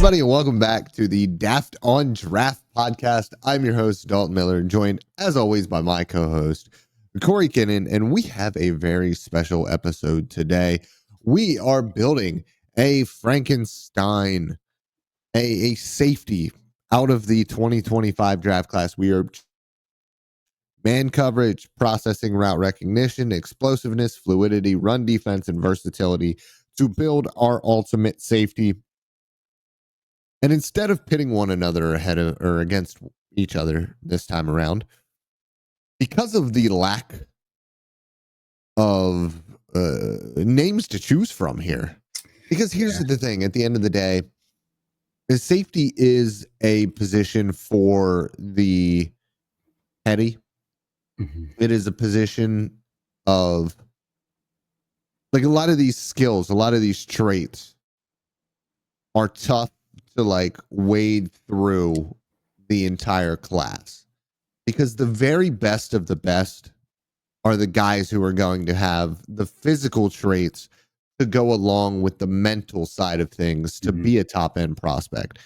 everybody, and welcome back to the Daft on Draft podcast. I'm your host, Dalton Miller, joined as always by my co-host, Corey Kinnan, and we have a very special episode today. We are building a Frankenstein, a safety out of the 2025 draft class. We are man coverage, processing, route recognition, explosiveness, fluidity, run defense, and versatility to build our ultimate safety. And instead of pitting one another ahead of or against each other this time around, because of the lack of names to choose from here, because here's the thing, at the end of the day, safety is a position for the heady. It is a position of, like, a lot of these skills, a lot of these traits are tough to like wade through the entire class, because the very best of the best are the guys who are going to have the physical traits to go along with the mental side of things to be a top end prospect.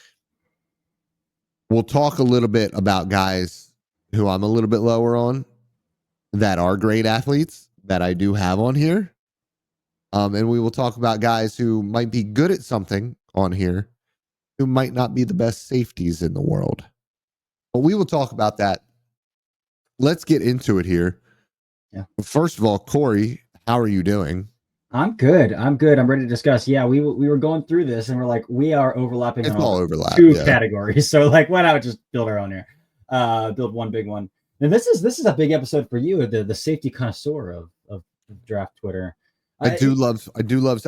We'll talk a little bit about guys who I'm a little bit lower on that are great athletes that I do have on here. And we will talk about guys who might be good at something on here who might not be the best safeties in the world. But we will talk about that. Let's get into it here. Yeah. First of all, Corey, how are you doing? I'm good. I'm ready to discuss. Yeah, we were going through this and we're like, we are overlapping on all two categories. So like, why not just build our own here? Build one big one. And this is a big episode for you, the safety connoisseur of draft Twitter. I do love.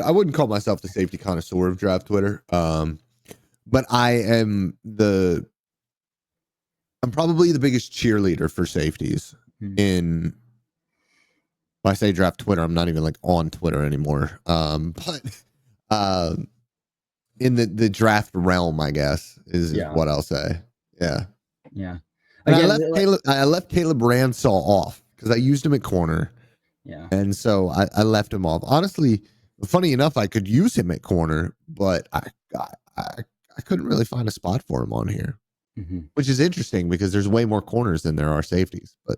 I wouldn't call myself the safety connoisseur of draft Twitter. But I'm probably the biggest cheerleader for safeties in. When I say draft Twitter, I'm not even like on Twitter anymore. But in the draft realm, I guess is what I'll say. Yeah. Again, I left Caleb Ransaw off because I used him at corner. Yeah. And so I left him off. Honestly, funny enough, I could use him at corner, but I couldn't really find a spot for him on here, which is interesting because there's way more corners than there are safeties. But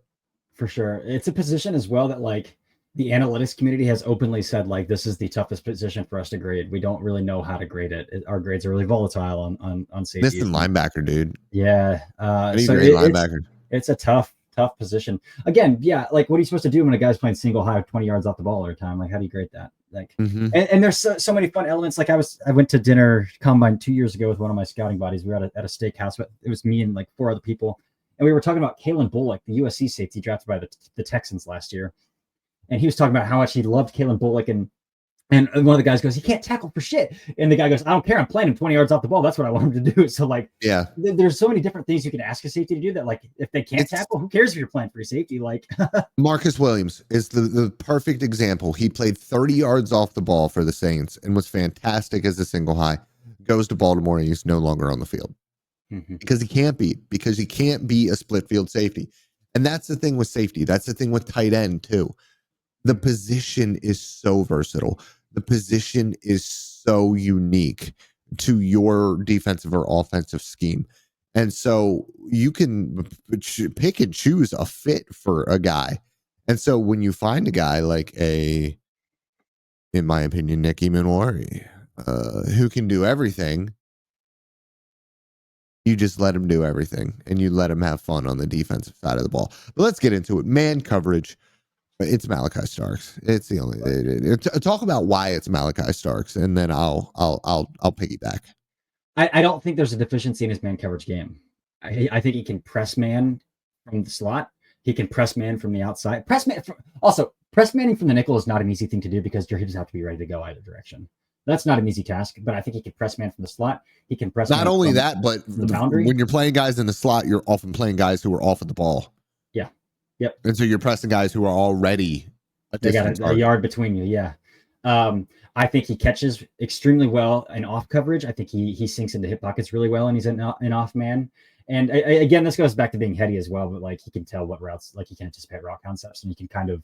for sure, it's a position as well that like the analytics community has openly said, like, this is the toughest position for us to grade. We don't really know how to grade it. Our grades are really volatile on safety. Missing linebacker, dude. Yeah. Linebacker. It's a tough position. Again, yeah, like what are you supposed to do when a guy's playing single high 20 yards off the ball all the time? Like, how do you grade that? Like, and there's so many fun elements. Like I went to dinner combine 2 years ago with one of my scouting buddies. We were at a steakhouse, but it was me and like 4 other people. And we were talking about Kalen Bullock, the USC safety drafted by the Texans last year. And he was talking about how much he loved Kalen Bullock. And one of the guys goes, he can't tackle for shit. And the guy goes, I don't care. I'm playing him 20 yards off the ball. That's what I want him to do. So like, there's so many different things you can ask a safety to do that. Like if they can't tackle, who cares if you're playing free safety? Like Marcus Williams is the perfect example. He played 30 yards off the ball for the Saints and was fantastic as a single high. Goes to Baltimore and he's no longer on the field. Because he can't be a split field safety. And that's the thing with safety. That's the thing with tight end too. The position is so versatile. The position is so unique to your defensive or offensive scheme. And so you can pick and choose a fit for a guy. And so when you find a guy like in my opinion, Nick Emanwari, who can do everything, you just let him do everything and you let him have fun on the defensive side of the ball. But let's get into it. Man coverage. It's Malachi Starks. It's the only. Talk about why it's Malachi Starks, and then I'll piggyback. I don't think there's a deficiency in his man coverage game. I think he can press man from the slot. He can press man from the outside. Press manning from the nickel is not an easy thing to do because your hitters have to be ready to go either direction. That's not an easy task, but I think he can press man from the slot. He can press. Not only that, but the boundary. When you're playing guys in the slot, you're often playing guys who are off at the ball. Yeah. Yep. And so you're pressing guys who are already they got a yard between you. Yeah. I think he catches extremely well in off coverage. I think he sinks into hip pockets really well, and he's an off man. And again, this goes back to being heady as well, but like he can tell what routes, like he can anticipate route concepts, and he can kind of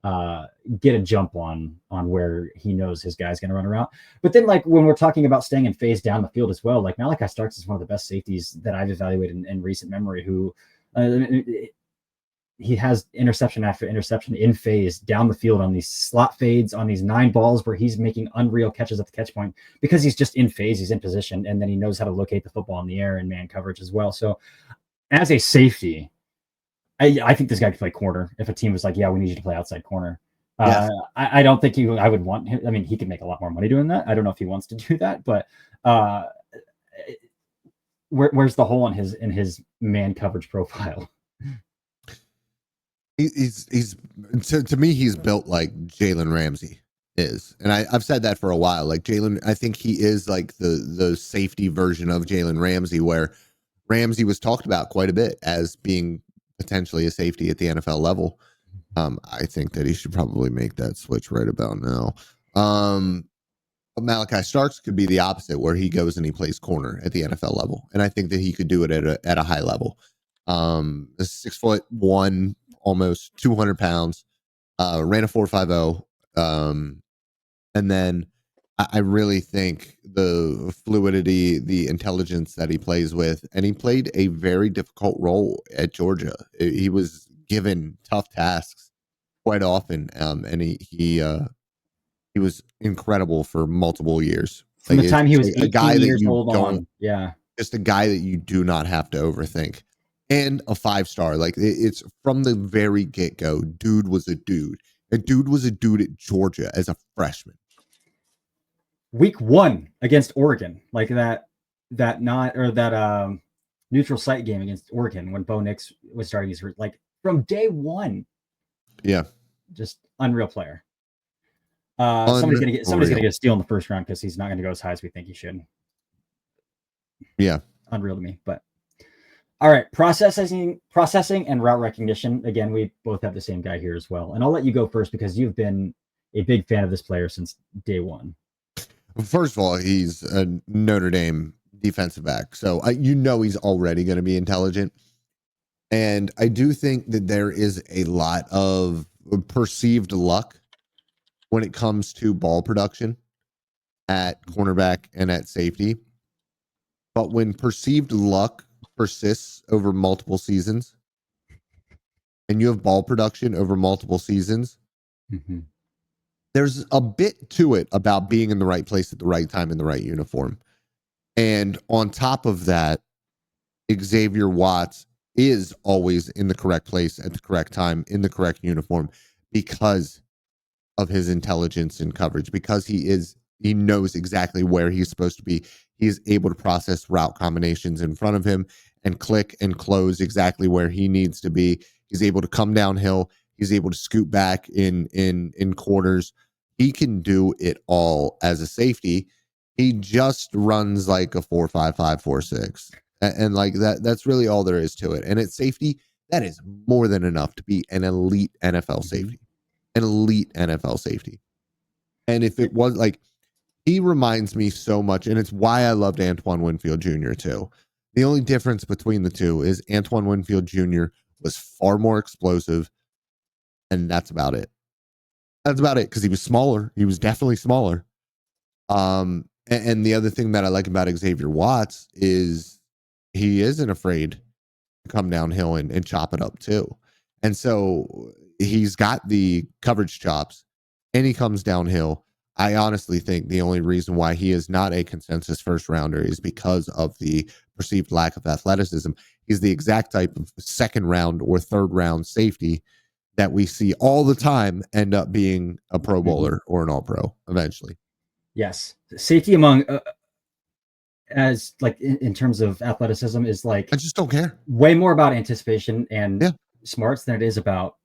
get a jump on where he knows his guy's going to run around. But then, like, when we're talking about staying in phase down the field as well, like Malachi Starks is one of the best safeties that I've evaluated in recent memory, who he has interception after interception in phase down the field on these slot fades, on these 9 balls where he's making unreal catches at the catch point because he's just in phase, he's in position, and then he knows how to locate the football in the air and man coverage as well. So as a safety, I think this guy could play corner if a team was like, yeah, we need you to play outside corner. Yes. I don't think I would want him. I mean, he could make a lot more money doing that. I don't know if he wants to do that, but where's the hole in his man coverage profile? He's to me, he's built like Jalen Ramsey is, and I've said that for a while. Like Jalen, I think he is like the safety version of Jalen Ramsey, where Ramsey was talked about quite a bit as being potentially a safety at the NFL level. I think that he should probably make that switch right about now. But Malachi Starks could be the opposite, where he goes and he plays corner at the NFL level, and I think that he could do it at a high level. 6'1", almost 200 pounds, ran a 4.50, and then I really think the fluidity, the intelligence that he plays with, and he played a very difficult role at Georgia. He was given tough tasks quite often, and he was incredible for multiple years. From the time he was 18 years old on, just a guy that you do not have to overthink, and a 5-star. Like it's from the very get-go. Dude was a dude. A dude was a dude at Georgia as a freshman. Week 1 against Oregon, like that neutral site game against Oregon when Bo Nix was starting his, like, from day 1. Yeah, just unreal player. Somebody's gonna get a steal in the first round because he's not gonna go as high as we think he should. Yeah, unreal to me. But all right, processing and route recognition. Again, we both have the same guy here as well. And I'll let you go first because you've been a big fan of this player since day 1. First of all, he's a Notre Dame defensive back, so he's already going to be intelligent. And I do think that there is a lot of perceived luck when it comes to ball production at cornerback and at safety. But when perceived luck persists over multiple seasons, and you have ball production over multiple seasons, there's a bit to it about being in the right place at the right time in the right uniform. And on top of that, Xavier Watts is always in the correct place at the correct time in the correct uniform because of his intelligence and coverage, because he knows exactly where he's supposed to be. He's able to process route combinations in front of him and click and close exactly where he needs to be. He's able to come downhill. He's able to scoot back in quarters. He can do it all as a safety. He just runs like a 4.55, 4.6. And like that's really all there is to it. And at safety, that is more than enough to be an elite NFL safety. An elite NFL safety. And if it was like, he reminds me so much, and it's why I loved Antoine Winfield Jr. too. The only difference between the two is Antoine Winfield Jr. was far more explosive, and that's about it. That's about it, because he was smaller. He was definitely smaller. And the other thing that I like about Xavier Watts is he isn't afraid to come downhill and chop it up too. And so he's got the coverage chops, and he comes downhill. I honestly think the only reason why he is not a consensus first rounder is because of the perceived lack of athleticism. He's the exact type of second round or third round safety that we see all the time end up being a Pro Bowler or an All Pro eventually. Yes, safety among as like in terms of athleticism is like, I just don't care. Way more about anticipation and smarts than it is about,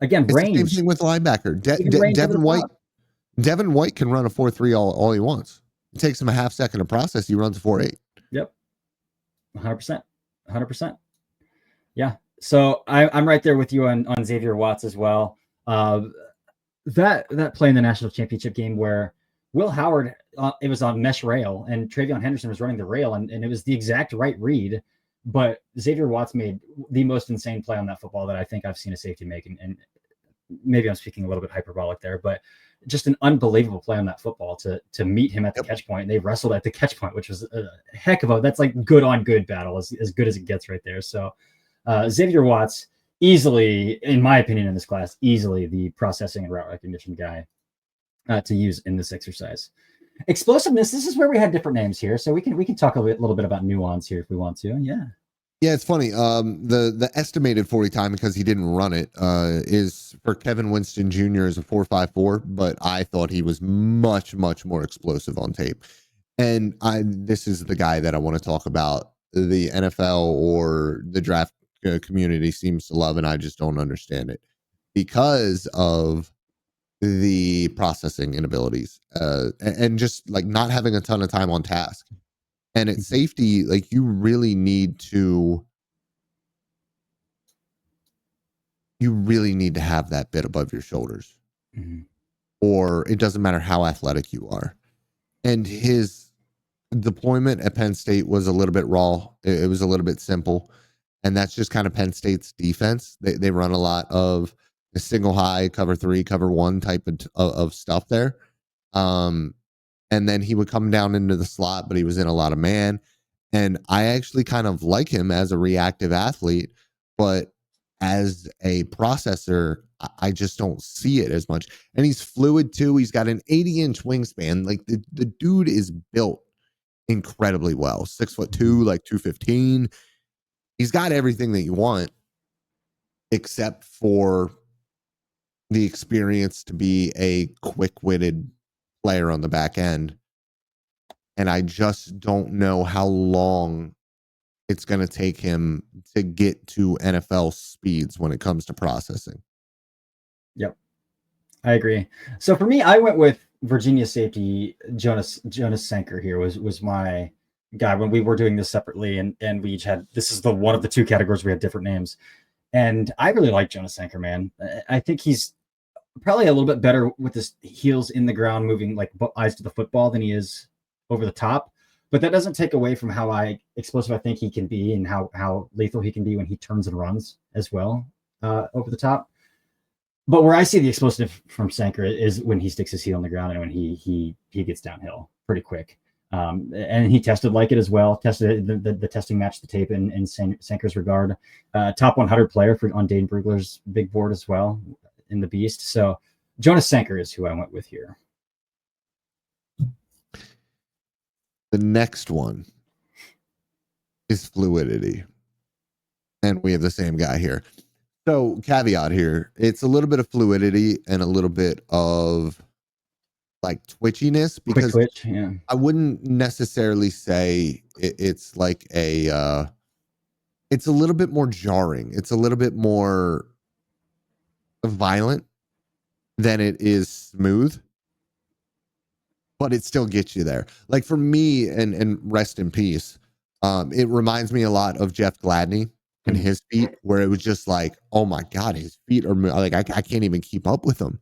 again, range. The same thing with linebacker. Devin White can run a 4.3 all he wants. It takes him a half second to process. He runs a 4.8. Yep. 100%. Yeah. So I'm right there with you on Xavier Watts as well. That play in the national championship game where Will Howard, it was on mesh rail and Travion Henderson was running the rail and it was the exact right read, but Xavier Watts made the most insane play on that football that I think I've seen a safety make in maybe I'm speaking a little bit hyperbolic there, but just an unbelievable play on that football to meet him at the catch point. And they wrestled at the catch point, which was a heck of that's like good on good battle, as good as it gets right there. So Xavier Watts, easily, in my opinion, in this class, easily the processing and route recognition guy to use in this exercise. Explosiveness, this is where we had different names here, so we can talk a little bit about nuance here if we want to. Yeah, it's funny. The estimated 40 time, because he didn't run it, is for Kevin Winston Jr. is a 4.54, but I thought he was much more explosive on tape. And this is the guy that I want to talk about. The NFL or the draft community seems to love, and I just don't understand it because of the processing inabilities and just like not having a ton of time on task. And at safety, like you really need to have that bit above your shoulders, or it doesn't matter how athletic you are. And his deployment at Penn State was a little bit raw. It was a little bit simple. And that's just kind of Penn State's defense. They run a lot of a single high, cover 3, cover 1 type of stuff there. And then he would come down into the slot, but he was in a lot of man. And I actually kind of like him as a reactive athlete, but as a processor, I just don't see it as much. And he's fluid too. He's got an 80-inch wingspan. Like the dude is built incredibly well. 6'2", like 215. He's got everything that you want, except for the experience to be a quick-witted player on the back end. And I just don't know how long it's going to take him to get to NFL speeds when it comes to processing. Yep, I agree. So for me, I went with Virginia safety Jonas Sanker here was my guy when we were doing this separately, and we each had, this is the one of the two categories we had different names. And I really like Jonas Sanker, man. I think he's probably a little bit better with his heels in the ground, moving like eyes to the football than he is over the top. But that doesn't take away from how explosive I think he can be and how lethal he can be when he turns and runs as well over the top. But where I see the explosive from Sanker is when he sticks his heel on the ground and when he gets downhill pretty quick. And he tested like it as well. Tested the testing matched the tape in Sanker's regard. Top 100 player on Dane Brugler's big board as well in the Beast. So Jonas Sanker is who I went with here. The next one is fluidity. And we have the same guy here. So caveat here, it's a little bit of fluidity and a little bit of like twitchiness, because quick twitch, yeah. I wouldn't necessarily say it's like it's a little bit more jarring. It's a little bit more violent than it is smooth, but it still gets you there. Like for me, and rest in peace, it reminds me a lot of Jeff Gladney and his feet, where it was just like, oh my God, his feet are like, I can't even keep up with them.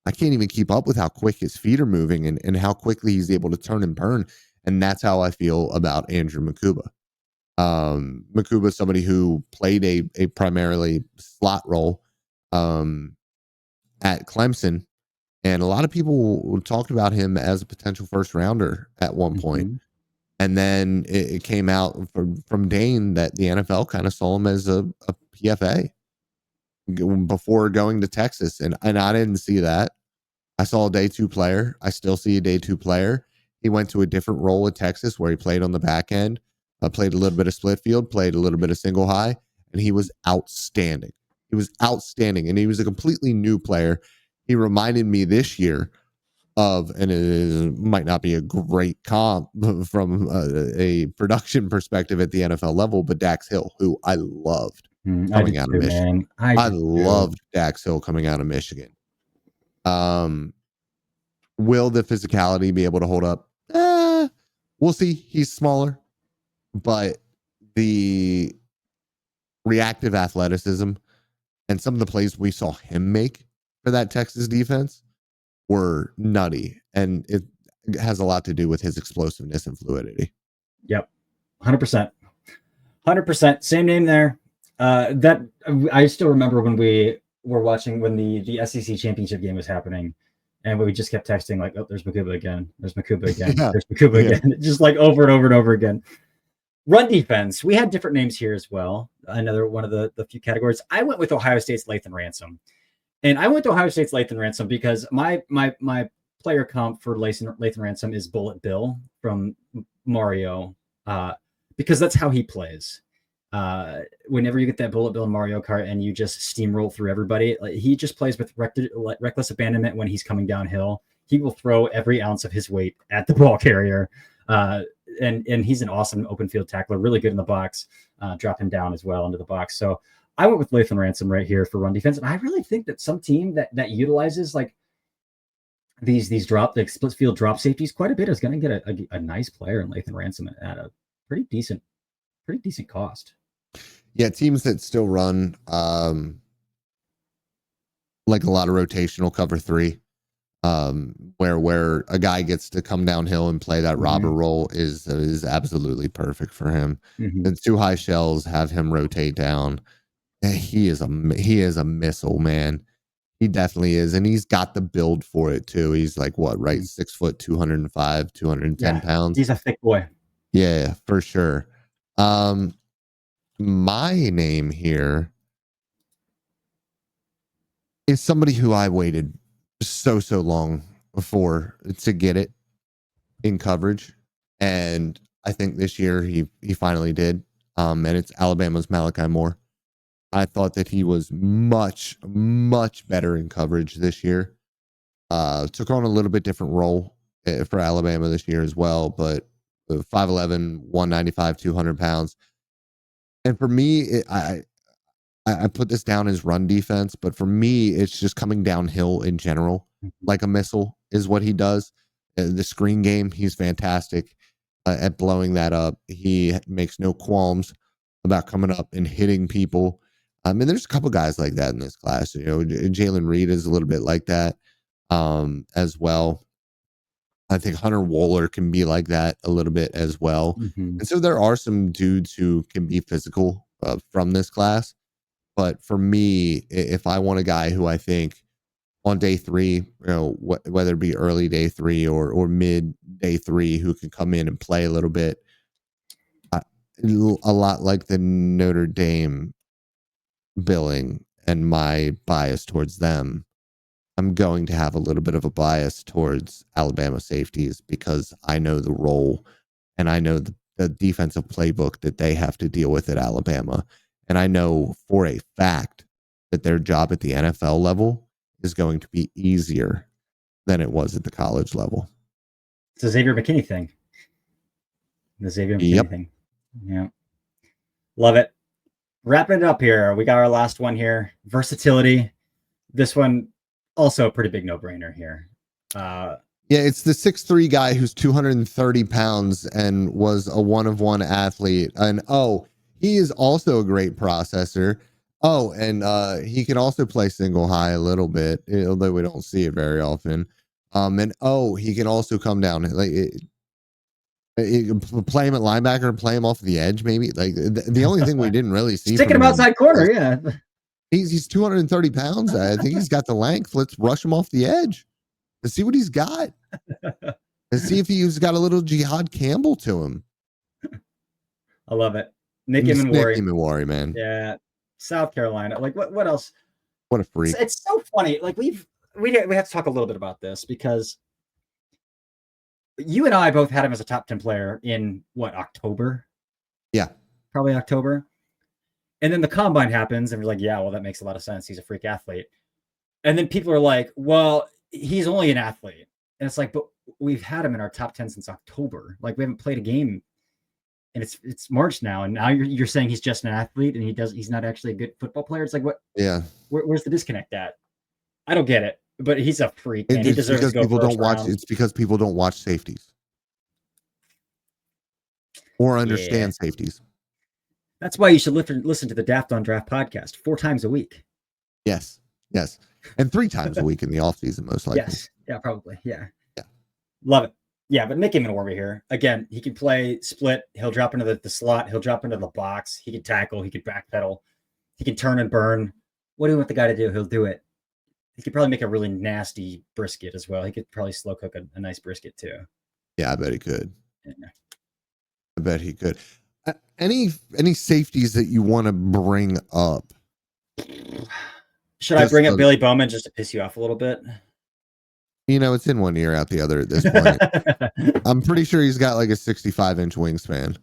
I can't even keep up with how quick his feet are moving and how quickly he's able to turn and burn. And that's how I feel about Andrew Makuba. Makuba is somebody who played a primarily slot role at Clemson. And a lot of people talked about him as a potential first rounder at one point. And then it came out from Dane that the NFL kind of saw him as a PFA before going to Texas. And I didn't see that. I saw a day 2 player. I still see a day 2 player. He went to a different role at Texas where he played on the back end, played a little bit of split field, played a little bit of single high, and he was outstanding. He was outstanding. And he was a completely new player. He reminded me this year of, and it might not be a great comp from a production perspective at the NFL level, but Dax Hill, who I loved coming out of Michigan. I loved Dax Hill coming out of Michigan. Will the physicality be able to hold up? We'll see. He's smaller, but the reactive athleticism and some of the plays we saw him make for that Texas defense were nutty, and it has a lot to do with his explosiveness and fluidity. Yep, 100%. Same name there. That I still remember when we were watching when the SEC championship game was happening, and we just kept texting like, "Oh, there's Makuba again. There's Makuba again. Yeah. There's Makuba Yeah. again." Just like over and over and over again. Run defense. We had different names here as well. Another one of the few categories. I went with Ohio State's Lathan Ransom, and I went to Ohio State's Lathan Ransom because my player comp for Lathan Ransom is Bullet Bill from Mario, because that's how he plays. Whenever you get that Bullet Bill in Mario Kart and you just steamroll through everybody, like, he just plays with reckless abandonment when he's coming downhill. He will throw every ounce of his weight at the ball carrier. And he's an awesome open field tackler, really good in the box, drop him down as well into the box. So I went with Lathan Ransom right here for run defense. And I really think that some team that utilizes like these split field drop safeties quite a bit is going to get a nice player in Lathan Ransom at a pretty decent cost. Yeah, teams that still run like a lot of rotational cover 3, where a guy gets to come downhill and play that robber role is absolutely perfect for him. And 2 high shells, have him rotate down. He is a missile, man. He definitely is, and he's got the build for it too. He's like 6 foot, 205, 210 pounds. He's a thick boy. Yeah, for sure. My name here is somebody who I waited so long for to get it in coverage, and I think this year he finally did. And it's Alabama's Malachi Moore. I thought that he was much better in coverage this year. Took on a little bit different role for Alabama this year as well, but 5'11", 195, 200 pounds. And for me, I put this down as run defense, but for me, it's just coming downhill in general, like a missile is what he does. The screen game, he's fantastic at blowing that up. He makes no qualms about coming up and hitting people. And there's a couple guys like that in this class. You know, Jalen Reed is a little bit like that as well. I think Hunter Wohler can be like that a little bit as well. And so there are some dudes who can be physical from this class. But for me, if I want a guy who I think on day 3, you know, whether it be early day 3 or mid day 3, who can come in and play a little bit, a lot like the Notre Dame billing and my bias towards them, I'm going to have a little bit of a bias towards Alabama safeties because I know the role and I know the defensive playbook that they have to deal with at Alabama. And I know for a fact that their job at the NFL level is going to be easier than it was at the college level. It's a Xavier McKinney thing. The Xavier McKinney thing. Yeah. Love it. Wrapping it up here. We got our last one here. Versatility. This one, also a pretty big no-brainer here. Yeah, it's the 6'3" guy who's 230 pounds and was a 1-of-1 athlete. And he is also a great processor. And he can also play single high a little bit, although we don't see it very often. And he can also come down like play him at linebacker and play him off the edge. Maybe like the only thing we didn't really see. Sticking him outside corner, yeah. He's 230 pounds. I think he's got the length. Let's rush him off the edge to see what he's got. And see if he's got a little Jihad Campbell to him. I love it. Nick Imawari, man. Yeah. South Carolina. Like what else? What a freak. It's so funny. Like we have to talk a little bit about this because you and I both had him as a top 10 player in October? Yeah. Probably October. And then the combine happens and we're like, yeah, well, that makes a lot of sense. He's a freak athlete. And then people are like, well, he's only an athlete. And it's like, but we've had him in our top 10 since October. Like we haven't played a game and it's March now. And now you're saying he's just an athlete and he's not actually a good football player. It's like, what? Yeah. Where's the disconnect at? I don't get it, but he's a freak. And he deserves because to go people don't watch. round. It's because people don't watch safeties or understand safeties. That's why you should listen to the Daft on Draft podcast 4 times a week. Yes. And 3 times a week in the off season, most likely. Yes. Yeah, probably. Yeah. Love it. Yeah, but Nick Imawari here. Again, he can play split. He'll drop into the slot. He'll drop into the box. He can tackle. He can backpedal. He can turn and burn. what do you want the guy to do? He'll do it. He could probably make a really nasty brisket as well. He could probably slow cook a nice brisket too. Yeah, I bet he could. Yeah. I bet he could. Any safeties that you want to bring up? Should I bring up Billy Bowman just to piss you off a little bit? It's in one ear out the other at this point. I'm pretty sure he's got like a 65-inch wingspan.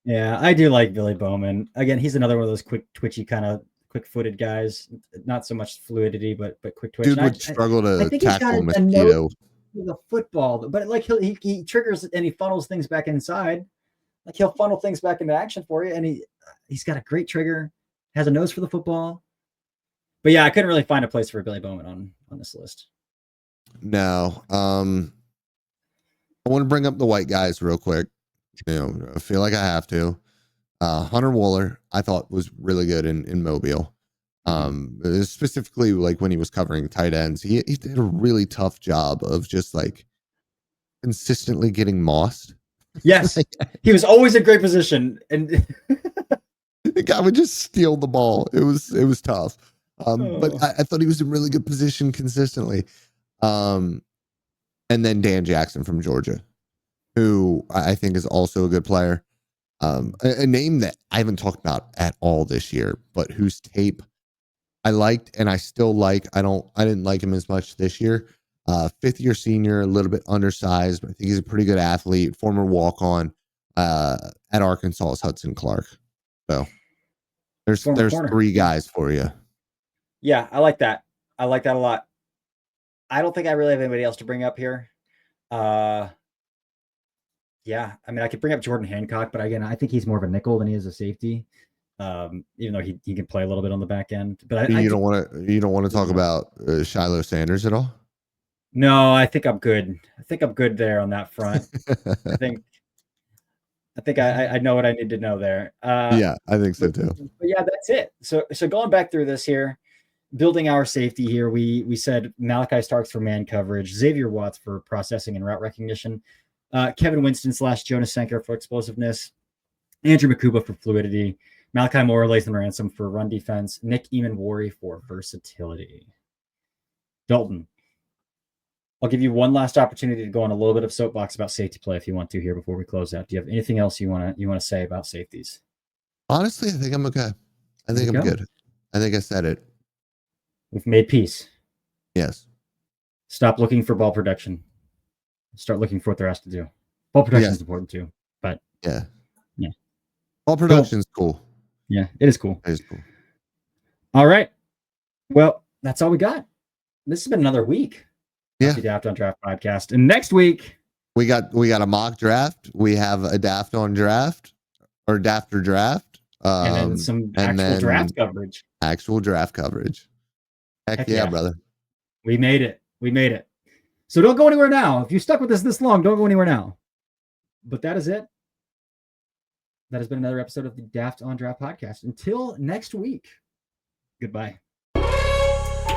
Yeah, I do like Billy Bowman. Again, he's another one of those quick, twitchy kind of quick-footed guys. Not so much fluidity, but quick twitch. Dude would struggle to tackle a mosquito. The football, but like he triggers and he funnels things back inside. Like he'll funnel things back into action for you, and he's got a great trigger, has a nose for the football. But yeah, I couldn't really find a place for Billy Bowman on this list. No. I want to bring up the white guys real quick. I feel like I have to. Hunter Wooler, I thought was really good in Mobile. Specifically like when he was covering tight ends, he did a really tough job of just like consistently getting mossed. Yes, he was always in great position, and the guy would just steal the ball. It was tough. But I thought he was in really good position consistently. And then Dan Jackson from Georgia, who I think is also a good player. A name that I haven't talked about at all this year, but whose tape I liked and I still like. I didn't like him as much this year. 5th-year senior, a little bit undersized, but I think he's a pretty good athlete. Former walk-on at Arkansas is Hudson Clark. So there's 3 guys for you. Yeah, I like that. I like that a lot. I don't think I really have anybody else to bring up here. Yeah, I mean, I could bring up Jordan Hancock, but again, I think he's more of a nickel than he is a safety. Even though he can play a little bit on the back end. But you don't want to talk about Shiloh Sanders at all? No, I think I'm good. I think I'm good there on that front. I think I know what I need to know there. Yeah, I think so too. But yeah, that's it. So going back through this here, building our safety here, we said Malachi Starks for man coverage, Xavier Watts for processing and route recognition, Kevin Winston / Jonas Senker for explosiveness, Andrew Makuba for fluidity, Malachi Moore, Lathan Ransom for run defense, Nick Eamon-Wari for versatility. Dalton, I'll give you one last opportunity to go on a little bit of soapbox about safety play if you want to here before we close out. Do you have anything else you want to say about safeties? Honestly, I think I'm okay. I think I'm good. I think I said it. We've made peace. Yes. Stop looking for ball production. Start looking for what they're asked to do. Ball production is important too, but yeah. Ball production is cool. Yeah, it is cool. It is cool. All right. Well, that's all we got. This has been another week. Yeah. The Daft on Draft podcast. And next week we got a mock draft. We have a Daft on draft or Dafter draft. And then some draft coverage. Actual draft coverage. Heck yeah, brother. We made it. So don't go anywhere now. If you stuck with us this long, don't go anywhere now. But that is it. That has been another episode of the Daft on Draft podcast. Until next week, goodbye. Welcome